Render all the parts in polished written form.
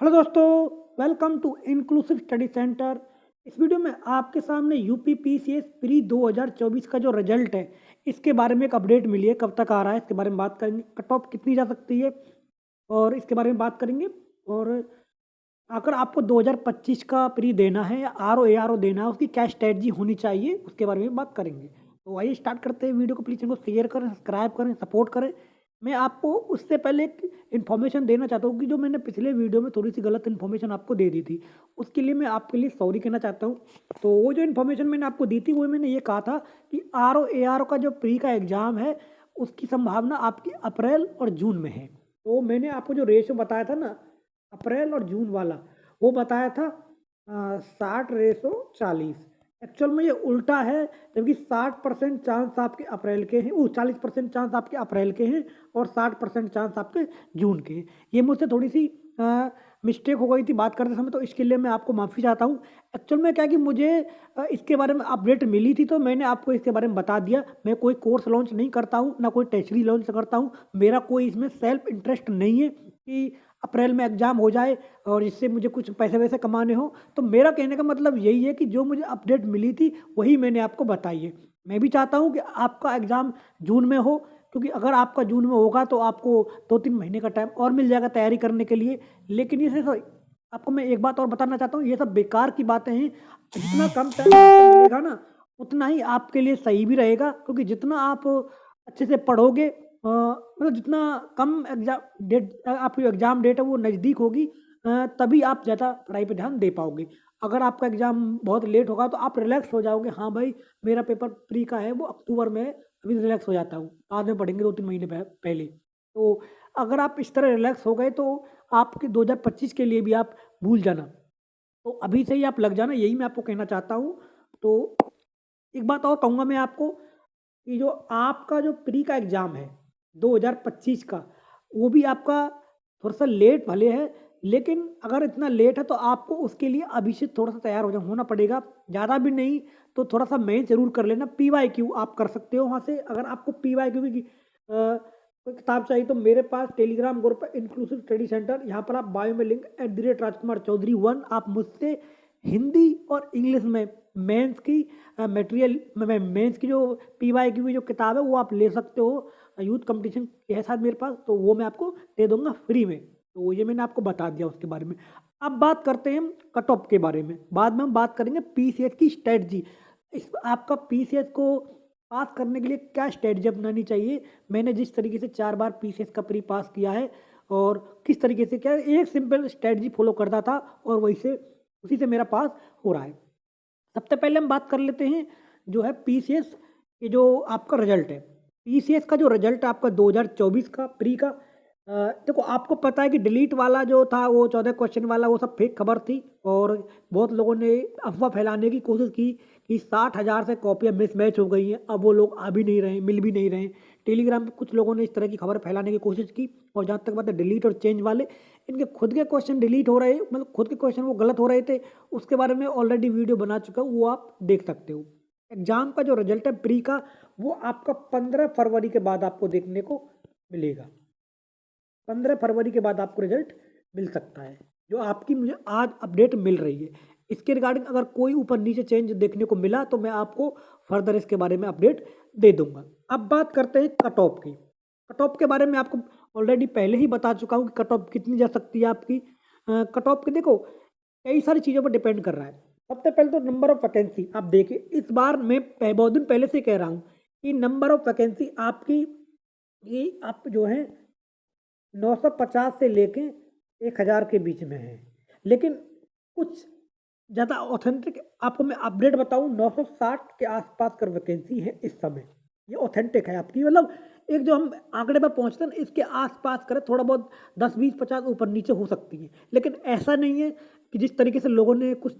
Hello दोस्तों, welcome to inclusive study centre. इस video में आपके सामने यूपी पीसीएस प्री 2024 का जो रिजल्ट है, इसके बारे में एक अपडेट मिली है। कब तक आ रहा है इसके बारे में बात करेंगे। कट ऑफ कितनी जा सकती है और इसके बारे में बात करेंगे। और अगर आपको 2025 का प्री देना है या आरओ एआरओ देना है, उसकी क्या स्ट्रेटजी होनी चाहिए उसके बारे में बात करेंगे। तो आइए स्टार्ट करते हैं। वीडियो को प्लीज़ इनको शेयर करें, सब्सक्राइब करें, सपोर्ट करें। मैं आपको उससे पहले एक इन्फॉर्मेशन देना चाहता हूँ कि जो मैंने पिछले वीडियो में थोड़ी सी गलत इन्फॉर्मेशन आपको दे दी थी, उसके लिए मैं आपके लिए सॉरी कहना चाहता हूँ। तो वो जो इन्फॉर्मेशन मैंने आपको दी थी, वो मैंने ये कहा था कि आरओ एआरओ का जो प्री का एग्ज़ाम है, उसकी संभावना आपकी अप्रैल और जून में है। तो मैंने आपको जो रेशो बताया था ना, अप्रैल और जून वाला, वो बताया था 60/40। एक्चुअल में ये उल्टा है। जबकि 60% चांस आपके अप्रैल के हैं, 40% चांस आपके अप्रैल के हैं और 60% चांस आपके जून के हैं। ये मुझसे थोड़ी सी मिस्टेक हो गई थी बात करते समय, तो इसके लिए मैं आपको माफ़ी चाहता हूँ। एक्चुअल में क्या है कि मुझे इसके बारे में अपडेट मिली थी, तो मैंने आपको इसके बारे में बता दिया। मैं कोई कोर्स लॉन्च नहीं करता हूँ, ना कोई टेस्टरी लॉन्च करता हूँ। मेरा कोई इसमें सेल्फ इंटरेस्ट नहीं है कि अप्रैल में एग्ज़ाम हो जाए और इससे मुझे कुछ पैसे वैसे कमाने हो। तो मेरा कहने का मतलब यही है कि जो मुझे अपडेट मिली थी, वही मैंने आपको बताई है। मैं भी चाहता हूँ कि आपका एग्ज़ाम जून में हो, क्योंकि अगर आपका जून में होगा तो आपको 2-3 महीने का टाइम और मिल जाएगा तैयारी करने के लिए। लेकिन ये सिर्फ आपको मैं एक बात और बताना चाहता हूँ, ये सब बेकार की बातें हैं। जितना कम टाइम आपको मिलेगा ना, उतना ही आपके लिए सही भी रहेगा, क्योंकि जितना आप अच्छे से पढ़ोगे, मतलब जितना कम एग्ज़ाम डेट आपकी एग्ज़ाम डेट है वो नज़दीक होगी, तभी आप ज़्यादा पढ़ाई पे ध्यान दे पाओगे। अगर आपका एग्ज़ाम बहुत लेट होगा तो आप रिलैक्स हो जाओगे, हाँ भाई मेरा पेपर प्री का है वो अक्टूबर में है, अभी रिलैक्स हो जाता हूँ, बाद में पढ़ेंगे 2-3 महीने पहले। तो अगर आप इस तरह रिलैक्स हो गए तो आपके 2025 के लिए भी आप भूल जाना। तो अभी से ही आप लग जाना, यही मैं आपको कहना चाहता हूँ। तो एक बात और कहूँगा मैं आपको कि जो आपका जो प्री का एग्ज़ाम है 2025 का, वो भी आपका थोड़ा-सा लेट भले है, लेकिन अगर इतना लेट है तो आपको उसके लिए अभी से थोड़ा-सा तैयार होना पड़ेगा। ज़्यादा भी नहीं तो थोड़ा-सा मेहनत ज़रूर कर लेना। पीवाईक्यू आप कर सकते हो वहाँ से। अगर आपको पीवाईक्यू की कोई किताब चाहिए तो मेरे पास टेलीग्राम ग्रुप है इंक्लूसिव स्टडी सेंटर, यहाँ पर आप बायो में लिंक @राजकुमार चौधरी 1 आप मुझसे हिंदी और इंग्लिश में मेंस की मटेरियल में मेंस की जो पीवाईक्यू की जो किताब है वो आप ले सकते हो। यूथ कंपटीशन के है साथ मेरे पास, तो वो मैं आपको दे दूँगा फ्री में। तो ये मैंने आपको बता दिया उसके बारे में। अब बात करते हैं कट ऑफ के बारे में। बाद में हम बात करेंगे पीसीएस की स्ट्रैटेजी। इस आपका पीसीएस को पास करने के लिए क्या स्ट्रैटेजी अपनानी चाहिए। मैंने जिस तरीके से 4 बार पीसीएस का प्री पास किया है और किस तरीके से क्या है, एक सिंपल स्ट्रैटेजी फॉलो करता था और वही से उसी से मेरा पास हो रहा है। सबसे पहले हम बात कर लेते हैं जो है पीसीएस के जो आपका रिजल्ट है। पीसीएस का जो रिजल्ट है आपका 2024 का प्री का, देखो आपको पता है कि डिलीट वाला जो था वो 14 क्वेश्चन वाला वो सब फेक खबर थी और बहुत लोगों ने अफवाह फैलाने की कोशिश की कि 60,000 से कॉपियाँ मिसमैच हो गई हैं। अब वो लोग आ भी नहीं रहे, मिल भी नहीं रहे। टेलीग्राम पे कुछ लोगों ने इस तरह की खबर फैलाने की कोशिश की। और जहाँ तक बात है डिलीट और चेंज वाले, इनके खुद के क्वेश्चन डिलीट हो रहे, मतलब खुद के क्वेश्चन वो गलत हो रहे थे। उसके बारे में ऑलरेडी वीडियो बना चुका हूँ, वो आप देख सकते हो। एग्जाम का जो रिजल्ट है प्री का, वो आपका 15 फरवरी के बाद आपको देखने को मिलेगा। 15 फरवरी के बाद आपको रिजल्ट मिल सकता है, जो आपकी मुझे आज अपडेट मिल रही है। इसके रिगार्डिंग अगर कोई ऊपर नीचे चेंज देखने को मिला तो मैं आपको फर्दर इसके बारे में अपडेट दे दूंगा। अब बात करते हैं कट ऑफ की। कट ऑफ के बारे में आपको ऑलरेडी पहले ही बता चुका हूँ कि कट ऑफ कितनी जा सकती है आपकी। कट ऑफ के देखो कई सारी चीज़ों पर डिपेंड कर रहा है। सबसे पहले तो नंबर ऑफ वैकेंसी आप देखिए। इस बार मैं बहुत दिन पहले से कह रहा हूँ कि नंबर ऑफ वैकेंसी आपकी, ये आप जो है 950 से लेके 1000 के बीच में है। लेकिन कुछ ज़्यादा ऑथेंटिक आपको मैं अपडेट बताऊँ, 960 के आसपास कर वैकेंसी है इस समय। ये ऑथेंटिक है आपकी, मतलब एक जो हम आंकड़े पर पहुँचते हैं ना, इसके आसपास करें, थोड़ा बहुत 10 20 50 ऊपर नीचे हो सकती है। लेकिन ऐसा नहीं है कि जिस तरीके से लोगों ने कुछ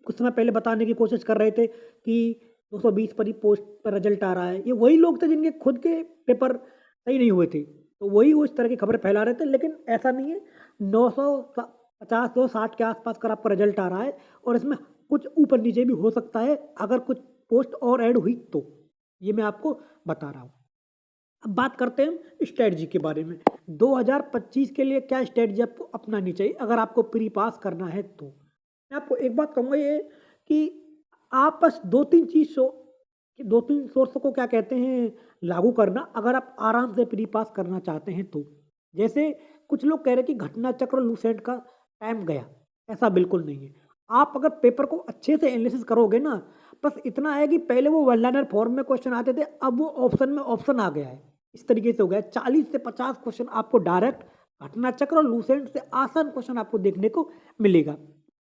समय पहले बताने की कोशिश कर रहे थे कि 220 पर ही पोस्ट पर रिजल्ट आ रहा है। ये वही लोग थे जिनके खुद के पेपर सही नहीं हुए थे, तो वही वो इस तरह की खबरें फैला रहे थे। लेकिन ऐसा नहीं है। 950 260 के आसपास का आपका रिजल्ट आ रहा है और इसमें कुछ ऊपर नीचे भी हो सकता है अगर कुछ पोस्ट और ऐड हुई तो। ये मैं आपको बता रहा हूँ। अब बात करते हैं स्ट्रेटजी के बारे में। 2025 के लिए क्या स्ट्रेटजी आपको अपनानी चाहिए अगर आपको प्री पास करना है तो? मैं आपको एक बात कहूँगा ये कि आप बस 2-3 चीज़ 2-3 सोर्स को क्या कहते हैं लागू करना अगर आप आराम से प्री पास करना चाहते हैं तो। जैसे कुछ लोग कह रहे हैं कि घटना चक्र लूसेंट का टाइम गया, ऐसा बिल्कुल नहीं है। आप अगर पेपर को अच्छे से एनालिसिस करोगे ना, बस इतना है कि पहले वो वन लाइनर फॉर्म में क्वेश्चन आते थे, अब वो ऑप्शन में ऑप्शन आ गया है। इस तरीके से हो गया है। 40 से 50 क्वेश्चन आपको डायरेक्ट घटना चक्र और लूसेंट से आसान क्वेश्चन आपको देखने को मिलेगा।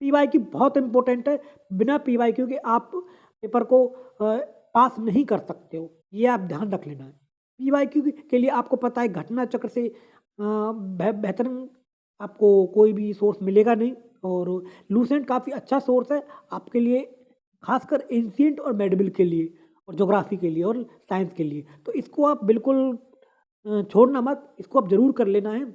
पीवाईक्यू बहुत इंपॉर्टेंट है, बिना पीवाईक्यू के आप पेपर को पास नहीं कर सकते हो, ये आप ध्यान रख लेना है। पीवाईक्यू के लिए आपको पता है घटना चक्र से बेहतर आपको कोई भी सोर्स मिलेगा नहीं और लूसेंट काफ़ी अच्छा सोर्स है आपके लिए, खासकर एंशिएंट और मेडिवल के लिए और ज्योग्राफी के लिए और साइंस के लिए। तो इसको आप बिल्कुल छोड़ना मत, इसको आप ज़रूर कर लेना है।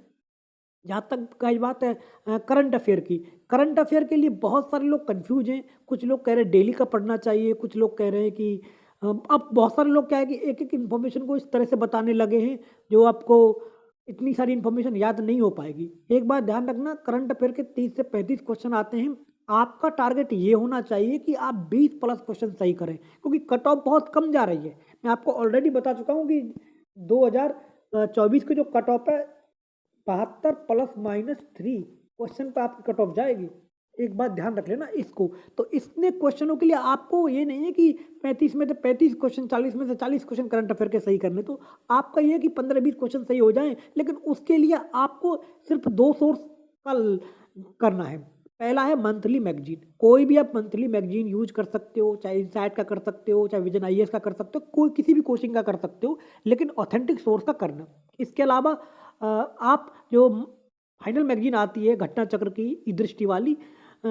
जहाँ तक कई बात है करंट अफेयर की, करंट अफेयर के लिए बहुत सारे लोग कंफ्यूज हैं। कुछ लोग कह रहे हैं डेली का पढ़ना चाहिए, कुछ लोग कह रहे हैं कि अब बहुत सारे लोग क्या है कि एक-एक इन्फॉर्मेशन को इस तरह से बताने लगे हैं जो आपको इतनी सारी इन्फॉर्मेशन याद नहीं हो पाएगी। एक बात ध्यान रखना, करंट अफेयर के 30 से 35 क्वेश्चन आते हैं। आपका टारगेट ये होना चाहिए कि आप 20 प्लस क्वेश्चन सही करें, क्योंकि कट ऑफ बहुत कम जा रही है। मैं आपको ऑलरेडी बता चुका हूँ कि 2024 की जो कट ऑफ है 72 प्लस माइनस 3 क्वेश्चन पे आपकी कट ऑफ जाएगी। एक बात ध्यान रख लेना इसको। तो इतने क्वेश्चनों के लिए आपको ये नहीं है कि 35 में से 35 क्वेश्चन, 40 में से 40 क्वेश्चन करंट अफेयर के सही करने, तो आपका ये है कि 15-20 क्वेश्चन सही हो जाएँ, लेकिन उसके लिए आपको सिर्फ 2 सोर्स का करना है। पहला है मंथली मैगज़ीन, कोई भी आप मंथली मैगज़ीन यूज़ कर सकते हो, चाहे इनसाइट का कर सकते हो, चाहे विजन आईएएस का कर सकते हो, कोई किसी भी कोचिंग का कर सकते हो, लेकिन ऑथेंटिक सोर्स का करना। इसके अलावा आप जो फाइनल मैगज़ीन आती है घटना चक्र की ई दृष्टि वाली अ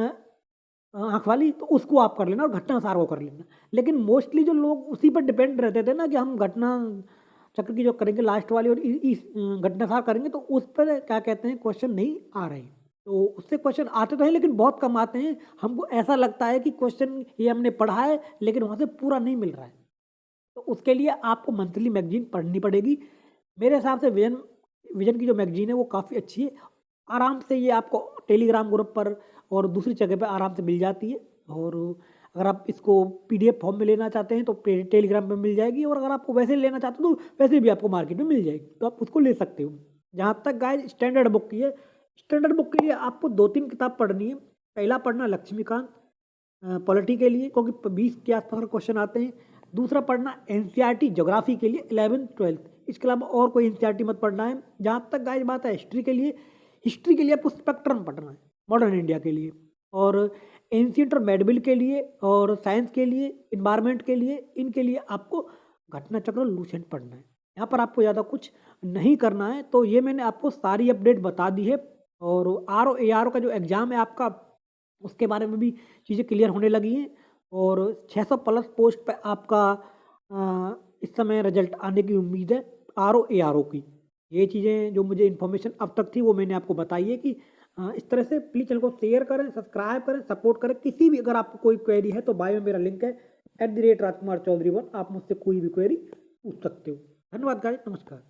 आँख वाली, तो उसको आप कर लेना और घटना सार को कर लेना। लेकिन मोस्टली जो लोग उसी पर डिपेंड रहते थे ना कि हम घटना चक्र की जो करेंगे लास्ट वाली और घटना सार करेंगे, तो उस पर क्या कहते हैं क्वेश्चन नहीं आ रहे हैं। तो उससे क्वेश्चन आते तो हैं लेकिन बहुत कम आते हैं। हमको ऐसा लगता है कि क्वेश्चन ये हमने पढ़ा है लेकिन वहाँ से पूरा नहीं मिल रहा है। तो उसके लिए आपको मंथली मैगज़ीन पढ़नी पड़ेगी। मेरे हिसाब से विजन विजन की जो मैगज़ीन है वो काफ़ी अच्छी है। आराम से ये आपको टेलीग्राम ग्रुप पर और दूसरी जगह पे आराम से मिल जाती है और अगर आप इसको पीडीएफ फॉर्म में लेना चाहते हैं तो टेलीग्राम पे मिल जाएगी और अगर आपको वैसे लेना चाहते हो तो वैसे भी आपको मार्केट में मिल जाएगी, तो आप उसको ले सकते हो। जहाँ तक गाइस स्टैंडर्ड बुक की है, स्टैंडर्ड बुक के लिए आपको 2-3 किताब पढ़नी है। पहला पढ़ना लक्ष्मीकांत पॉलिटी के लिए, क्योंकि 20 के आसपास क्वेश्चन आते हैं। दूसरा पढ़ना एनसीईआरटी ज्योग्राफी के लिए 11th-12th, इसके अलावा और कोई एनसीईआरटी मत पढ़ना है। जहाँ तक गाइस बात है हिस्ट्री के लिए आपको स्पेक्ट्रम पढ़ना है मॉडर्न इंडिया के लिए, और एंशिएंट और मेडिवल के लिए और साइंस के लिए, इन्वायरमेंट के लिए, इनके लिए आपको घटना चक्र और लूसेंट पढ़ना है। यहाँ पर आपको ज़्यादा कुछ नहीं करना है। तो ये मैंने आपको सारी अपडेट बता दी है और आरओ एआरओ का जो एग्ज़ाम है आपका, उसके बारे में भी चीज़ें क्लियर होने लगी हैं और 600 प्लस पोस्ट पे आपका इस समय रिजल्ट आने की उम्मीद है आरओ एआरओ की। ये चीज़ें जो मुझे इन्फॉर्मेशन अब तक थी वो मैंने आपको बताई है कि इस तरह से प्लीज़ चैनल को शेयर करें, सब्सक्राइब करें, सपोर्ट करें। किसी भी अगर आपको कोई क्वेरी है तो बायो में मेरा लिंक है @राजकुमार चौधरी 1, आप मुझसे कोई भी क्वेरी पूछ सकते हो। धन्यवाद गाइस, नमस्कार।